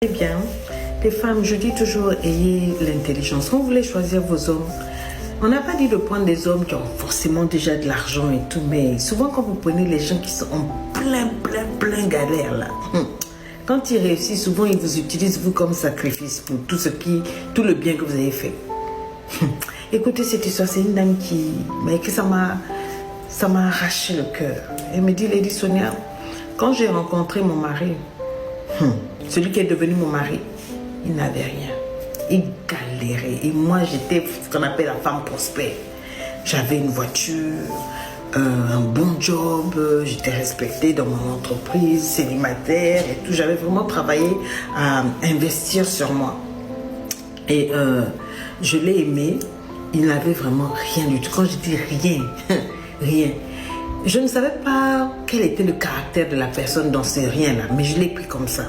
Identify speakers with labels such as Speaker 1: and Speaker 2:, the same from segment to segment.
Speaker 1: Eh bien, les femmes, je dis toujours, ayez l'intelligence. Quand vous voulez choisir vos hommes, on n'a pas dit de prendre des hommes qui ont forcément déjà de l'argent et tout, mais souvent quand vous prenez les gens qui sont en plein galère là, quand ils réussissent, souvent ils vous utilisent vous comme sacrifice pour tout le bien que vous avez fait. Écoutez cette histoire, c'est une dame que ça m'a arraché le cœur. Elle me dit, Lady Sonia, quand j'ai rencontré mon mari, celui qui est devenu mon mari, il n'avait rien. Il galérait. Et moi, j'étais ce qu'on appelle la femme prospère. J'avais une voiture, un bon job, j'étais respectée dans mon entreprise, célibataire et tout. J'avais vraiment travaillé à investir sur moi. Et je l'ai aimé. Il n'avait vraiment rien du tout. Quand je dis rien, rien. Je ne savais pas quel était le caractère de la personne dans ces riens-là, mais je l'ai pris comme ça.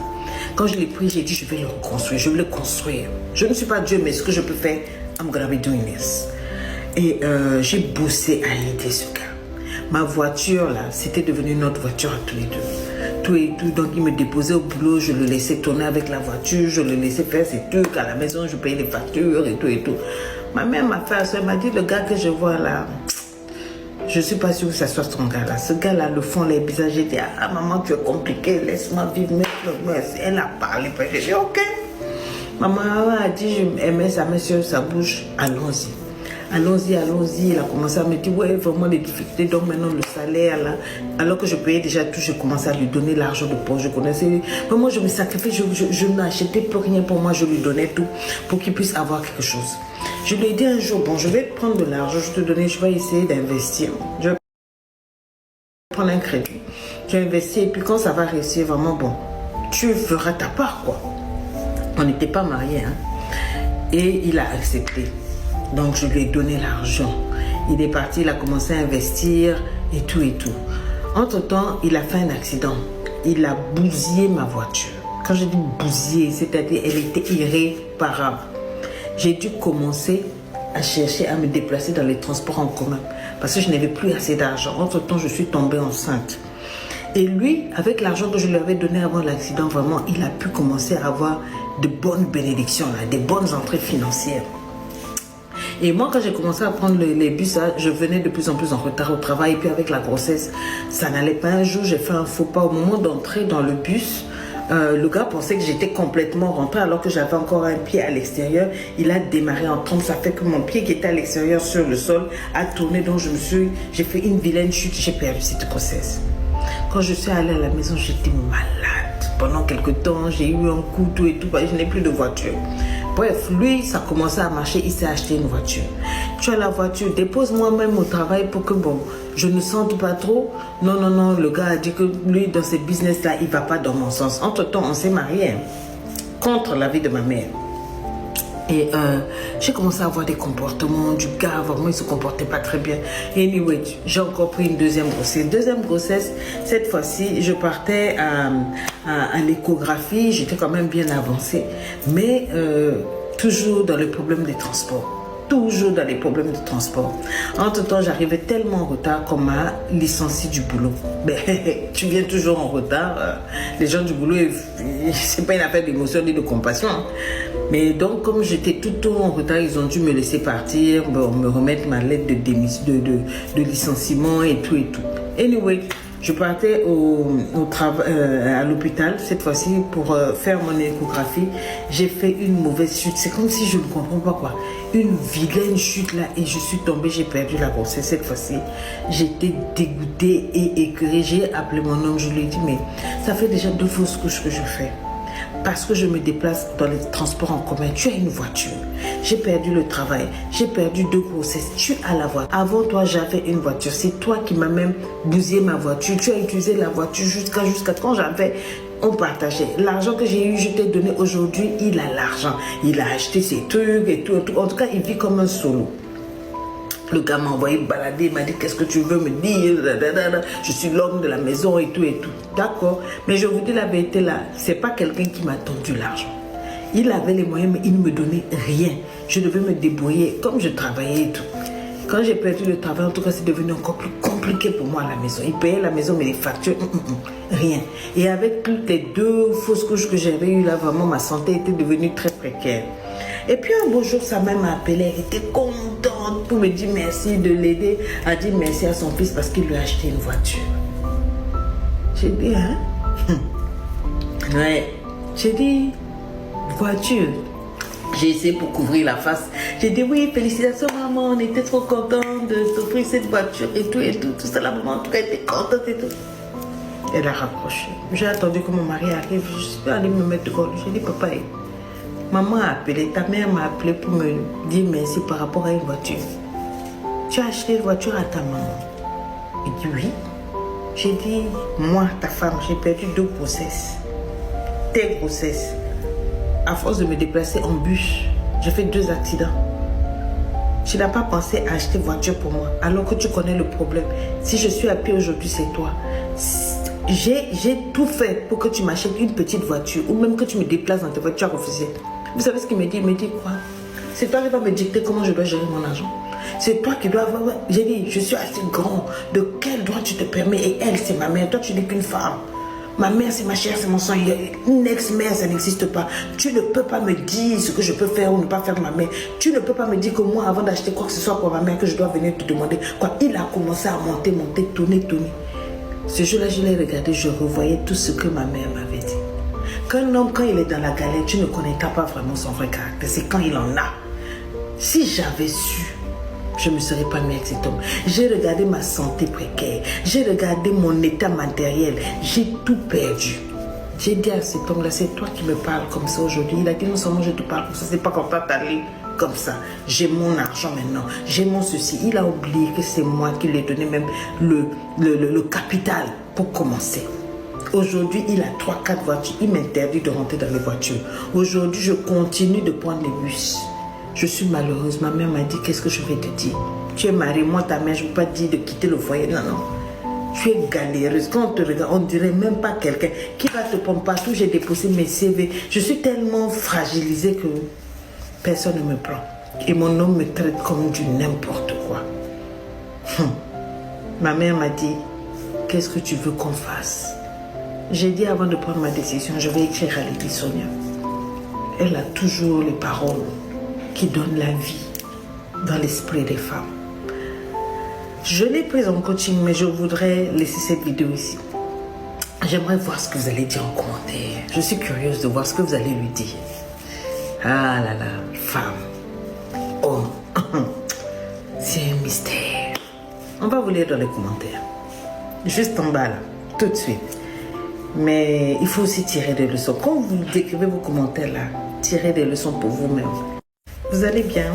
Speaker 1: Quand je l'ai pris, j'ai dit, je vais le reconstruire, je vais le construire. Je ne suis pas Dieu, mais ce que je peux faire, I'm gonna be doing this. Et j'ai bossé à aider ce gars. Ma voiture, là, c'était devenu notre voiture à tous les deux. Tout et tout, donc il me déposait au boulot, je le laissais tourner avec la voiture, je le laissais faire ses trucs à la maison, je payais les factures et tout et tout. Ma mère m'a fait ça, elle m'a dit, le gars que je vois là, je ne suis pas sûre que ça soit son gars là. Ce gars là, le fond, les visages, j'ai dit, ah maman, tu es compliquée, laisse-moi vivre. Elle a parlé, j'ai dit, ok. Maman a dit, elle met sa main sur sa bouche, allons-y. Allons-y, allons-y. Il a commencé à me dire, ouais, vraiment des difficultés. Donc maintenant, le salaire, là, alors que je payais déjà tout, je commençais à lui donner l'argent de poche. Je connaissais. Mais moi, je me sacrifiais, je n'achetais plus rien pour moi. Je lui donnais tout pour qu'il puisse avoir quelque chose. Je lui ai dit un jour, bon, je vais prendre de l'argent, je te donner, je vais essayer d'investir. Je vais prendre un crédit. Tu investis et puis quand ça va réussir vraiment, bon, tu feras ta part, quoi. On n'était pas mariés, hein. Et il a accepté. Donc, je lui ai donné l'argent. Il est parti, il a commencé à investir et tout et tout. Entre-temps, il a fait un accident. Il a bousillé ma voiture. Quand je dis bousillé, c'est-à-dire elle était irréparable. J'ai dû commencer à chercher à me déplacer dans les transports en commun parce que je n'avais plus assez d'argent. Entre-temps, je suis tombée enceinte. Et lui, avec l'argent que je lui avais donné avant l'accident, vraiment, il a pu commencer à avoir de bonnes bénédictions, là, des bonnes entrées financières. Et moi, quand j'ai commencé à prendre les bus, là, je venais de plus en plus en retard au travail. Et puis avec la grossesse, ça n'allait pas. Un jour, j'ai fait un faux pas. Au moment d'entrer dans le bus, le gars pensait que j'étais complètement rentrée alors que j'avais encore un pied à l'extérieur. Il a démarré en trompe. Ça fait que mon pied qui était à l'extérieur sur le sol a tourné. Donc j'ai fait une vilaine chute. J'ai perdu cette grossesse. Quand je suis allée à la maison, j'étais malade. Pendant quelques temps, j'ai eu un coup, tout et tout. Je n'ai plus de voiture. Bref, lui, ça commençait à marcher. Il s'est acheté une voiture. Tu as la voiture, dépose-moi même au travail pour que, bon, je ne sente pas trop. Non, non, non, le gars a dit que lui, dans ce business-là, il ne va pas dans mon sens. Entre-temps, on s'est mariés, hein, contre l'avis de ma mère. Et j'ai commencé à avoir des comportements du gars, vraiment, il ne se comportait pas très bien. Et anyway, j'ai encore pris une deuxième grossesse. Deuxième grossesse, cette fois-ci, je partais à l'échographie, j'étais quand même bien avancée, mais toujours dans le problème des transports. Toujours dans les problèmes de transport. Entre-temps, j'arrivais tellement en retard qu'on m'a licencié du boulot. Ben, tu viens toujours en retard. Les gens du boulot, c'est pas une affaire d'émotion ni de compassion. Hein. Mais donc, comme j'étais tout en retard, ils ont dû me laisser partir, bon, me remettre ma lettre de licenciement et tout et tout. Anyway, je partais à l'hôpital, cette fois-ci, pour faire mon échographie. J'ai fait une mauvaise chute. C'est comme si je ne comprends pas quoi. Une vilaine chute là et je suis tombée, j'ai perdu la grossesse cette fois-ci. J'étais dégoûtée et écœurée. J'ai appelé mon homme, je lui ai dit, mais ça fait déjà 2 fausses couches que je fais. Parce que je me déplace dans les transports en commun. Tu as une voiture. J'ai perdu le travail. J'ai perdu 2 grossesses. Tu as la voiture. Avant toi, j'avais une voiture. C'est toi qui m'as même bousillé ma voiture. Tu as utilisé la voiture jusqu'à quand j'avais... On partageait. L'argent que j'ai eu, je t'ai donné aujourd'hui, il a l'argent. Il a acheté ses trucs et tout. En tout cas, il vit comme un solo. Le gars m'a envoyé balader, il m'a dit qu'est-ce que tu veux me dire, je suis l'homme de la maison et tout et tout. D'accord, mais je vous dis la vérité là, c'est pas quelqu'un qui m'a tendu l'argent. Il avait les moyens mais il ne me donnait rien. Je devais me débrouiller comme je travaillais et tout. Quand j'ai perdu le travail, en tout cas, c'est devenu encore plus compliqué pour moi à la maison. Il payait la maison, mais les factures, rien. Et avec toutes les 2 fausses couches que j'avais eues là, vraiment, ma santé était devenue très précaire. Et puis un beau jour, sa mère m'a appelé, elle était contente pour me dire merci, de l'aider à dire merci à son fils parce qu'il lui a acheté une voiture. J'ai dit, hein? Ouais. J'ai dit, voiture. J'ai essayé pour couvrir la face. J'ai dit, oui, félicitations maman, on était trop contents de t'offrir cette voiture et tout, tout ça, la maman en tout cas était contente et tout. Elle a raccroché. J'ai attendu que mon mari arrive, je suis allée me mettre de côté. J'ai dit, papa, maman a appelé, ta mère m'a appelé pour me dire merci par rapport à une voiture. Tu as acheté une voiture à ta maman? Il dit oui. J'ai dit, moi, ta femme, j'ai perdu 2 grossesses. Tes grossesses. À force de me déplacer en bus, j'ai fait 2 accidents. Tu n'as pas pensé à acheter voiture pour moi, alors que tu connais le problème. Si je suis à pied aujourd'hui, c'est toi. J'ai tout fait pour que tu m'achètes une petite voiture ou même que tu me déplaces dans ta voiture. Tu as refusé. Vous savez ce qu'il me dit? Il me dit quoi? C'est toi qui vas me dicter comment je dois gérer mon argent. C'est toi qui dois avoir... J'ai dit, je suis assez grand. De quel droit tu te permets? Et elle, c'est ma mère. Toi, tu n'es qu'une femme. Ma mère, c'est ma chair, c'est mon sang. Une ex-mère, ça n'existe pas. Tu ne peux pas me dire ce que je peux faire ou ne pas faire ma mère. Tu ne peux pas me dire que moi, avant d'acheter quoi que ce soit pour ma mère, que je dois venir te demander. Quoi, il a commencé à monter, tourner. Ce jour-là, je l'ai regardé, je revoyais tout ce que ma mère m'avait dit. Qu'un homme, quand il est dans la galère, tu ne connais pas vraiment son vrai caractère. C'est quand il en a. Si j'avais su, je ne me serais pas mis avec cet homme. J'ai regardé ma santé précaire. J'ai regardé mon état matériel. J'ai tout perdu. J'ai dit à cet homme-là, c'est toi qui me parles comme ça aujourd'hui. Il a dit non seulement je te parle comme ça, c'est pas comme ça t'aller comme ça. J'ai mon argent maintenant. J'ai mon ceci. Il a oublié que c'est moi qui lui ai donné même le capital pour commencer. Aujourd'hui, il a 3-4 voitures. Il m'interdit de rentrer dans les voitures. Aujourd'hui, je continue de prendre les bus. Je suis malheureuse. Ma mère m'a dit, qu'est-ce que je vais te dire? Tu es mariée, moi ta mère, je ne peux pas te dire de quitter le foyer. Non. Tu es galéreuse. Quand on te regarde, on ne dirait même pas quelqu'un qui va te prendre partout. J'ai déposé mes CV. Je suis tellement fragilisée que personne ne me prend. Et mon homme me traite comme du n'importe quoi. Ma mère m'a dit, qu'est-ce que tu veux qu'on fasse? J'ai dit avant de prendre ma décision, je vais écrire à Lady Sonia. Elle a toujours les paroles qui donnent la vie dans l'esprit des femmes. Je l'ai prise en coaching, mais je voudrais laisser cette vidéo ici. J'aimerais voir ce que vous allez dire en commentaire. Je suis curieuse de voir ce que vous allez lui dire. Ah là là, femme, homme, c'est un mystère. On va vous lire dans les commentaires. Juste en bas là, tout de suite. Mais il faut aussi tirer des leçons. Quand vous décrivez vos commentaires là, tirez des leçons pour vous-même. Vous allez bien?